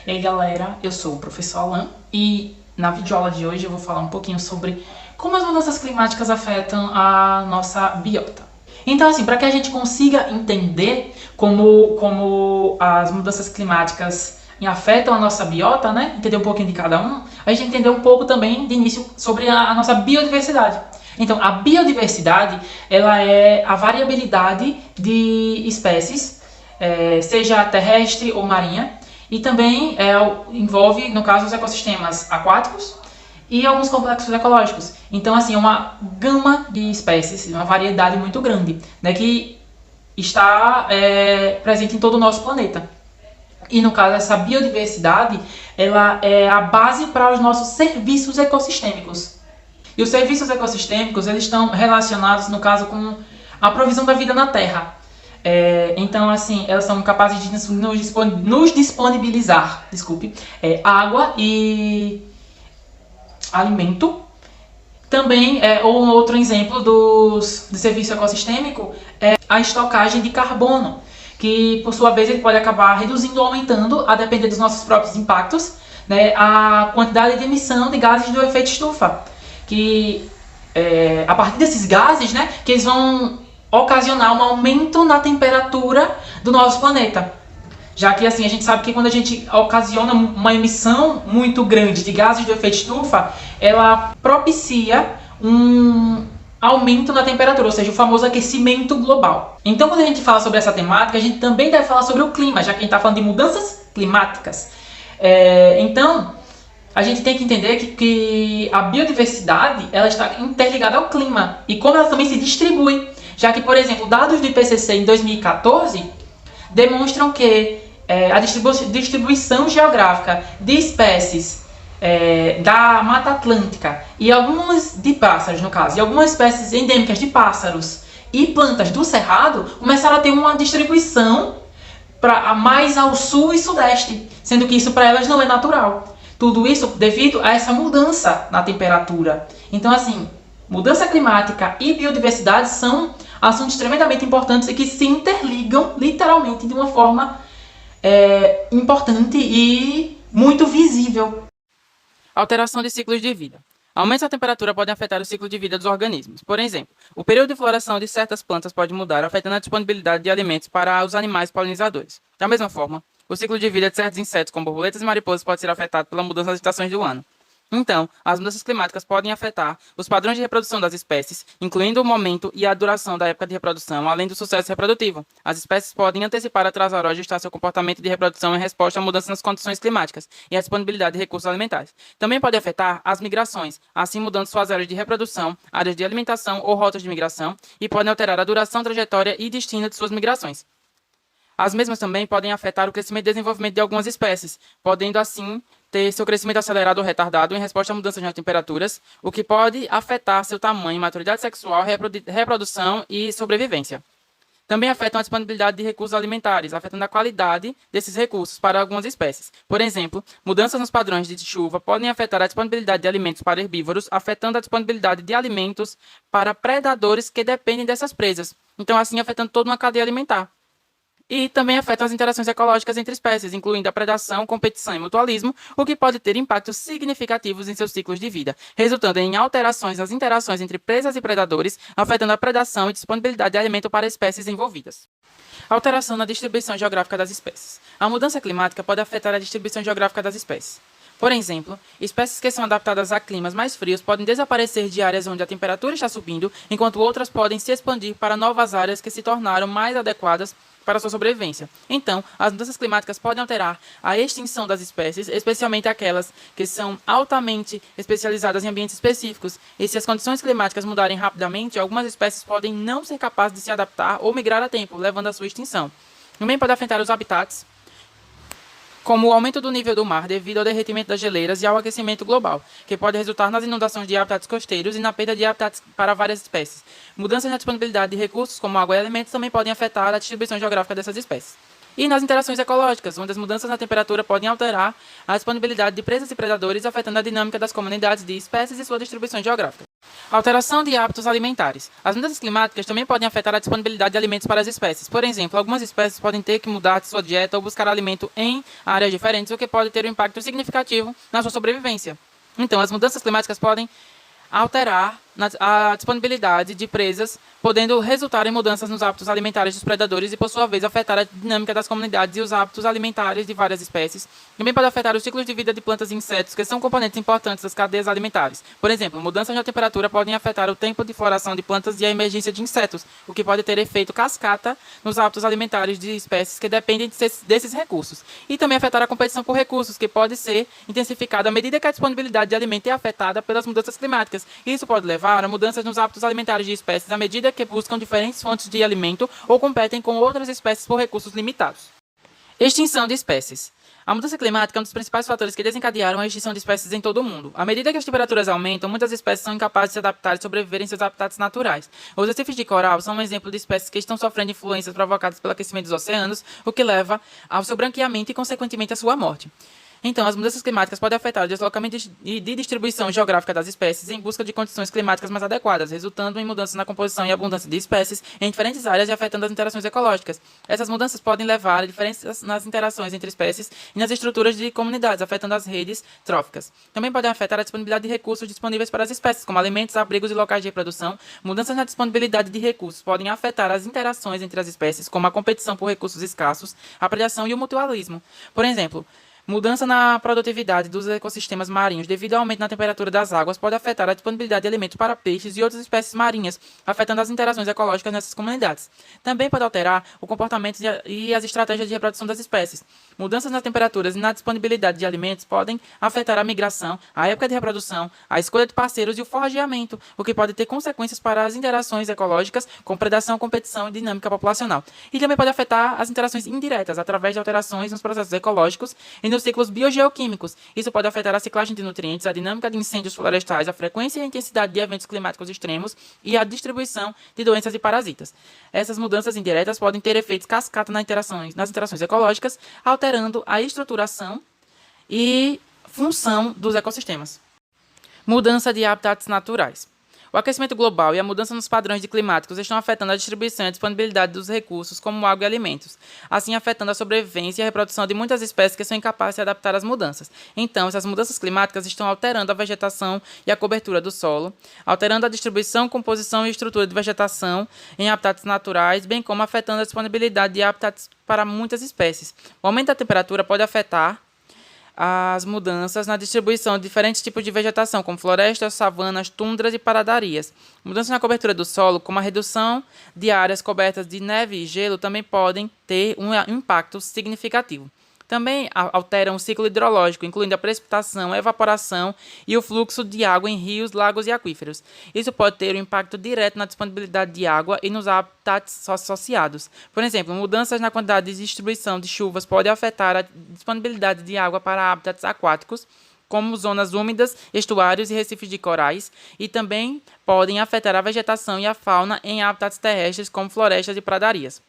E aí galera, eu sou o professor Alan e na videoaula de hoje eu vou falar um pouquinho sobre como as mudanças climáticas afetam a nossa biota. Então assim, para que a gente consiga entender como as mudanças climáticas afetam a nossa biota, né? Entender um pouquinho de cada um, a gente entender um pouco também de início sobre a nossa biodiversidade. Então, a biodiversidade, ela é a variabilidade de espécies, seja terrestre ou marinha, e também envolve, no caso, os ecossistemas aquáticos e alguns complexos ecológicos. Então, assim, é uma gama de espécies, uma variedade muito grande, né, que está presente em todo o nosso planeta. E, no caso, essa biodiversidade, ela é a base para os nossos serviços ecossistêmicos. E os serviços ecossistêmicos, eles estão relacionados, no caso, com a provisão da vida na Terra. Então, assim, elas são capazes de nos disponibilizar, água e alimento. Também, um outro exemplo do serviço ecossistêmico é a estocagem de carbono, que, por sua vez, ele pode acabar reduzindo ou aumentando, a depender dos nossos próprios impactos, né, a quantidade de emissão de gases do efeito estufa, que a partir desses gases, né, que eles vão ocasionar um aumento na temperatura do nosso planeta. Já que assim, a gente sabe que quando a gente ocasiona uma emissão muito grande de gases do efeito estufa, ela propicia um aumento na temperatura, ou seja, o famoso aquecimento global. Então, quando a gente fala sobre essa temática, a gente também deve falar sobre o clima, já que a gente está falando de mudanças climáticas. Então, a gente tem que entender que a biodiversidade, ela está interligada ao clima e como ela também se distribui. Já que, por exemplo, dados do IPCC em 2014 demonstram que a distribuição geográfica de espécies da Mata Atlântica e algumas de pássaros, no caso, e algumas espécies endêmicas de pássaros e plantas do Cerrado começaram a ter uma distribuição mais ao sul e sudeste, sendo que isso para elas não é natural. Tudo isso devido a essa mudança na temperatura. Então, assim, mudança climática e biodiversidade são assuntos tremendamente importantes e que se interligam literalmente de uma forma importante e muito visível. Alteração de ciclos de vida. Aumentos da temperatura podem afetar o ciclo de vida dos organismos. Por exemplo, o período de floração de certas plantas pode mudar, afetando a disponibilidade de alimentos para os animais polinizadores. Da mesma forma, o ciclo de vida de certos insetos, como borboletas e mariposas, pode ser afetado pela mudança das estações do ano. Então, as mudanças climáticas podem afetar os padrões de reprodução das espécies, incluindo o momento e a duração da época de reprodução, além do sucesso reprodutivo. As espécies podem antecipar, atrasar ou ajustar seu comportamento de reprodução em resposta a mudanças nas condições climáticas e à disponibilidade de recursos alimentares. Também pode afetar as migrações, assim mudando suas áreas de reprodução, áreas de alimentação ou rotas de migração, e podem alterar a duração, trajetória e destino de suas migrações. As mesmas também podem afetar o crescimento e desenvolvimento de algumas espécies, podendo assim ter seu crescimento acelerado ou retardado em resposta a mudanças nas temperaturas, o que pode afetar seu tamanho, maturidade sexual, reprodução e sobrevivência. Também afetam a disponibilidade de recursos alimentares, afetando a qualidade desses recursos para algumas espécies. Por exemplo, mudanças nos padrões de chuva podem afetar a disponibilidade de alimentos para herbívoros, afetando a disponibilidade de alimentos para predadores que dependem dessas presas. Então, assim, afetando toda uma cadeia alimentar. E também afetam as interações ecológicas entre espécies, incluindo a predação, competição e mutualismo, o que pode ter impactos significativos em seus ciclos de vida, resultando em alterações nas interações entre presas e predadores, afetando a predação e disponibilidade de alimento para espécies envolvidas. Alteração na distribuição geográfica das espécies. A mudança climática pode afetar a distribuição geográfica das espécies. Por exemplo, espécies que são adaptadas a climas mais frios podem desaparecer de áreas onde a temperatura está subindo, enquanto outras podem se expandir para novas áreas que se tornaram mais adequadas para sua sobrevivência. Então, as mudanças climáticas podem alterar a extinção das espécies, especialmente aquelas que são altamente especializadas em ambientes específicos. E se as condições climáticas mudarem rapidamente, algumas espécies podem não ser capazes de se adaptar ou migrar a tempo, levando à sua extinção. Também pode afetar os habitats, como o aumento do nível do mar devido ao derretimento das geleiras e ao aquecimento global, que pode resultar nas inundações de habitats costeiros e na perda de habitats para várias espécies. Mudanças na disponibilidade de recursos, como água e alimentos, também podem afetar a distribuição geográfica dessas espécies. E nas interações ecológicas, onde as mudanças na temperatura podem alterar a disponibilidade de presas e predadores, afetando a dinâmica das comunidades de espécies e sua distribuição geográfica. Alteração de hábitos alimentares. As mudanças climáticas também podem afetar a disponibilidade de alimentos para as espécies. Por exemplo, algumas espécies podem ter que mudar sua dieta ou buscar alimento em áreas diferentes, o que pode ter um impacto significativo na sua sobrevivência. Então, as mudanças climáticas podem alterar a disponibilidade de presas, podendo resultar em mudanças nos hábitos alimentares dos predadores e, por sua vez, afetar a dinâmica das comunidades e os hábitos alimentares de várias espécies. Também pode afetar os ciclos de vida de plantas e insetos, que são componentes importantes das cadeias alimentares. Por exemplo, mudanças na temperatura podem afetar o tempo de floração de plantas e a emergência de insetos, o que pode ter efeito cascata nos hábitos alimentares de espécies que dependem desses recursos. E também afetar a competição por recursos, que pode ser intensificada à medida que a disponibilidade de alimento é afetada pelas mudanças climáticas. Isso pode levar a mudanças nos hábitos alimentares de espécies à medida que buscam diferentes fontes de alimento ou competem com outras espécies por recursos limitados. Extinção de espécies. A mudança climática é um dos principais fatores que desencadearam a extinção de espécies em todo o mundo. À medida que as temperaturas aumentam, muitas espécies são incapazes de se adaptar e sobreviver em seus habitats naturais. Os recifes de coral são um exemplo de espécies que estão sofrendo influências provocadas pelo aquecimento dos oceanos, o que leva ao seu branqueamento e, consequentemente, à sua morte. Então, as mudanças climáticas podem afetar o deslocamento e de distribuição geográfica das espécies em busca de condições climáticas mais adequadas, resultando em mudanças na composição e abundância de espécies em diferentes áreas e afetando as interações ecológicas. Essas mudanças podem levar a diferenças nas interações entre espécies e nas estruturas de comunidades, afetando as redes tróficas. Também podem afetar a disponibilidade de recursos disponíveis para as espécies, como alimentos, abrigos e locais de reprodução. Mudanças na disponibilidade de recursos podem afetar as interações entre as espécies, como a competição por recursos escassos, a predação e o mutualismo. Por exemplo, mudança na produtividade dos ecossistemas marinhos devido ao aumento na temperatura das águas pode afetar a disponibilidade de alimentos para peixes e outras espécies marinhas, afetando as interações ecológicas nessas comunidades. Também pode alterar o comportamento e as estratégias de reprodução das espécies. Mudanças nas temperaturas e na disponibilidade de alimentos podem afetar a migração, a época de reprodução, a escolha de parceiros e o forrageamento, o que pode ter consequências para as interações ecológicas com predação, competição e dinâmica populacional. E também pode afetar as interações indiretas, através de alterações nos processos ecológicos e nos ciclos biogeoquímicos. Isso pode afetar a ciclagem de nutrientes, a dinâmica de incêndios florestais, a frequência e a intensidade de eventos climáticos extremos e a distribuição de doenças e parasitas. Essas mudanças indiretas podem ter efeitos cascata nas interações ecológicas, alterando a estruturação e função dos ecossistemas. Mudança de habitats naturais. O aquecimento global e a mudança nos padrões climáticos estão afetando a distribuição e a disponibilidade dos recursos, como água e alimentos, assim afetando a sobrevivência e a reprodução de muitas espécies que são incapazes de se adaptar às mudanças. Então, essas mudanças climáticas estão alterando a vegetação e a cobertura do solo, alterando a distribuição, composição e estrutura de vegetação em habitats naturais, bem como afetando a disponibilidade de habitats para muitas espécies. O aumento da temperatura pode afetar as mudanças na distribuição de diferentes tipos de vegetação, como florestas, savanas, tundras e pradarias. Mudanças na cobertura do solo, como a redução de áreas cobertas de neve e gelo, também podem ter um impacto significativo. Também alteram o ciclo hidrológico, incluindo a precipitação, a evaporação e o fluxo de água em rios, lagos e aquíferos. Isso pode ter um impacto direto na disponibilidade de água e nos habitats associados. Por exemplo, mudanças na quantidade de distribuição de chuvas podem afetar a disponibilidade de água para habitats aquáticos, como zonas úmidas, estuários e recifes de corais, e também podem afetar a vegetação e a fauna em habitats terrestres, como florestas e pradarias.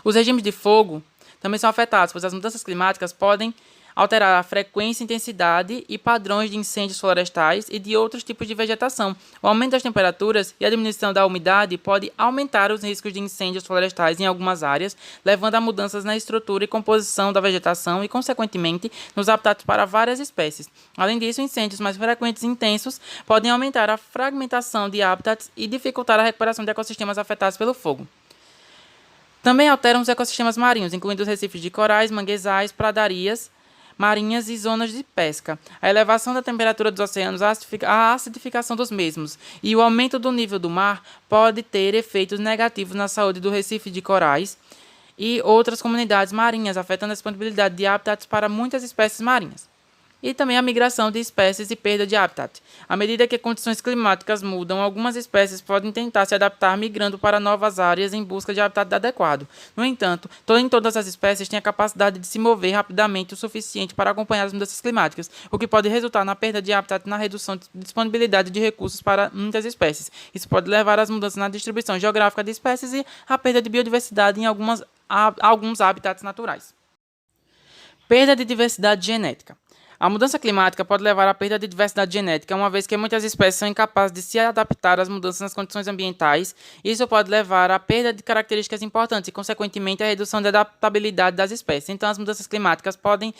Os regimes de fogo também são afetados, pois as mudanças climáticas podem alterar a frequência, intensidade e padrões de incêndios florestais e de outros tipos de vegetação. O aumento das temperaturas e a diminuição da umidade pode aumentar os riscos de incêndios florestais em algumas áreas, levando a mudanças na estrutura e composição da vegetação e, consequentemente, nos habitats para várias espécies. Além disso, incêndios mais frequentes e intensos podem aumentar a fragmentação de habitats e dificultar a recuperação de ecossistemas afetados pelo fogo. Também alteram os ecossistemas marinhos, incluindo os recifes de corais, manguezais, pradarias marinhas e zonas de pesca. A elevação da temperatura dos oceanos, a acidificação dos mesmos e o aumento do nível do mar pode ter efeitos negativos na saúde do recife de corais e outras comunidades marinhas, afetando a disponibilidade de habitats para muitas espécies marinhas. E também a migração de espécies e perda de habitat. À medida que condições climáticas mudam, algumas espécies podem tentar se adaptar migrando para novas áreas em busca de habitat adequado. No entanto, nem todas as espécies têm a capacidade de se mover rapidamente o suficiente para acompanhar as mudanças climáticas, o que pode resultar na perda de habitat e na redução de disponibilidade de recursos para muitas espécies. Isso pode levar às mudanças na distribuição geográfica de espécies e à perda de biodiversidade em alguns habitats naturais. Perda de diversidade genética. A mudança climática pode levar à perda de diversidade genética, uma vez que muitas espécies são incapazes de se adaptar às mudanças nas condições ambientais. Isso pode levar à perda de características importantes e, consequentemente, à redução da adaptabilidade das espécies. Então, as mudanças climáticas podem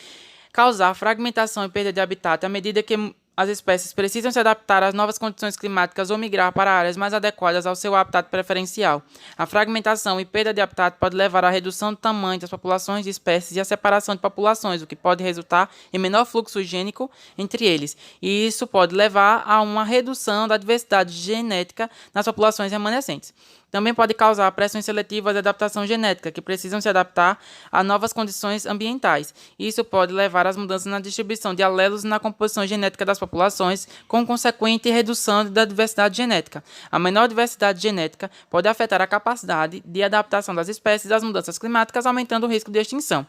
causar fragmentação e perda de habitat à medida que as espécies precisam se adaptar às novas condições climáticas ou migrar para áreas mais adequadas ao seu habitat preferencial. A fragmentação e perda de habitat pode levar à redução do tamanho das populações de espécies e à separação de populações, o que pode resultar em menor fluxo gênico entre eles. E isso pode levar a uma redução da diversidade genética nas populações remanescentes. Também pode causar pressões seletivas de adaptação genética, que precisam se adaptar a novas condições ambientais. Isso pode levar às mudanças na distribuição de alelos e na composição genética das populações, com consequente redução da diversidade genética. A menor diversidade genética pode afetar a capacidade de adaptação das espécies às mudanças climáticas, aumentando o risco de extinção.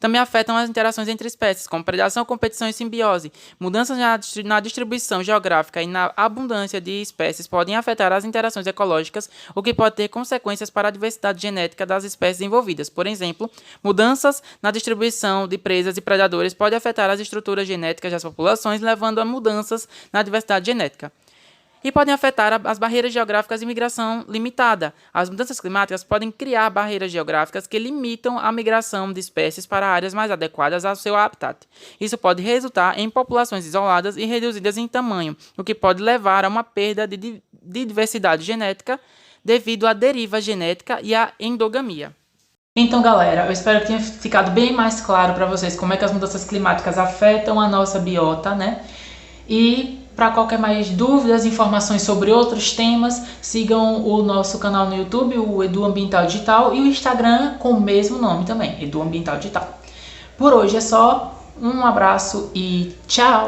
Também afetam as interações entre espécies, como predação, competição e simbiose. Mudanças na distribuição geográfica e na abundância de espécies podem afetar as interações ecológicas, o que pode ter consequências para a diversidade genética das espécies envolvidas. Por exemplo, mudanças na distribuição de presas e predadores podem afetar as estruturas genéticas das populações, levando a mudanças na diversidade genética. E podem afetar as barreiras geográficas e migração limitada. As mudanças climáticas podem criar barreiras geográficas que limitam a migração de espécies para áreas mais adequadas ao seu habitat. Isso pode resultar em populações isoladas e reduzidas em tamanho, o que pode levar a uma perda de diversidade genética devido à deriva genética e à endogamia. Então, galera, eu espero que tenha ficado bem mais claro para vocês como é que as mudanças climáticas afetam a nossa biota, né? E para qualquer mais dúvidas, informações sobre outros temas, sigam o nosso canal no YouTube, o Edu Ambiental Digital, e o Instagram com o mesmo nome também, Edu Ambiental Digital. Por hoje é só, um abraço e tchau!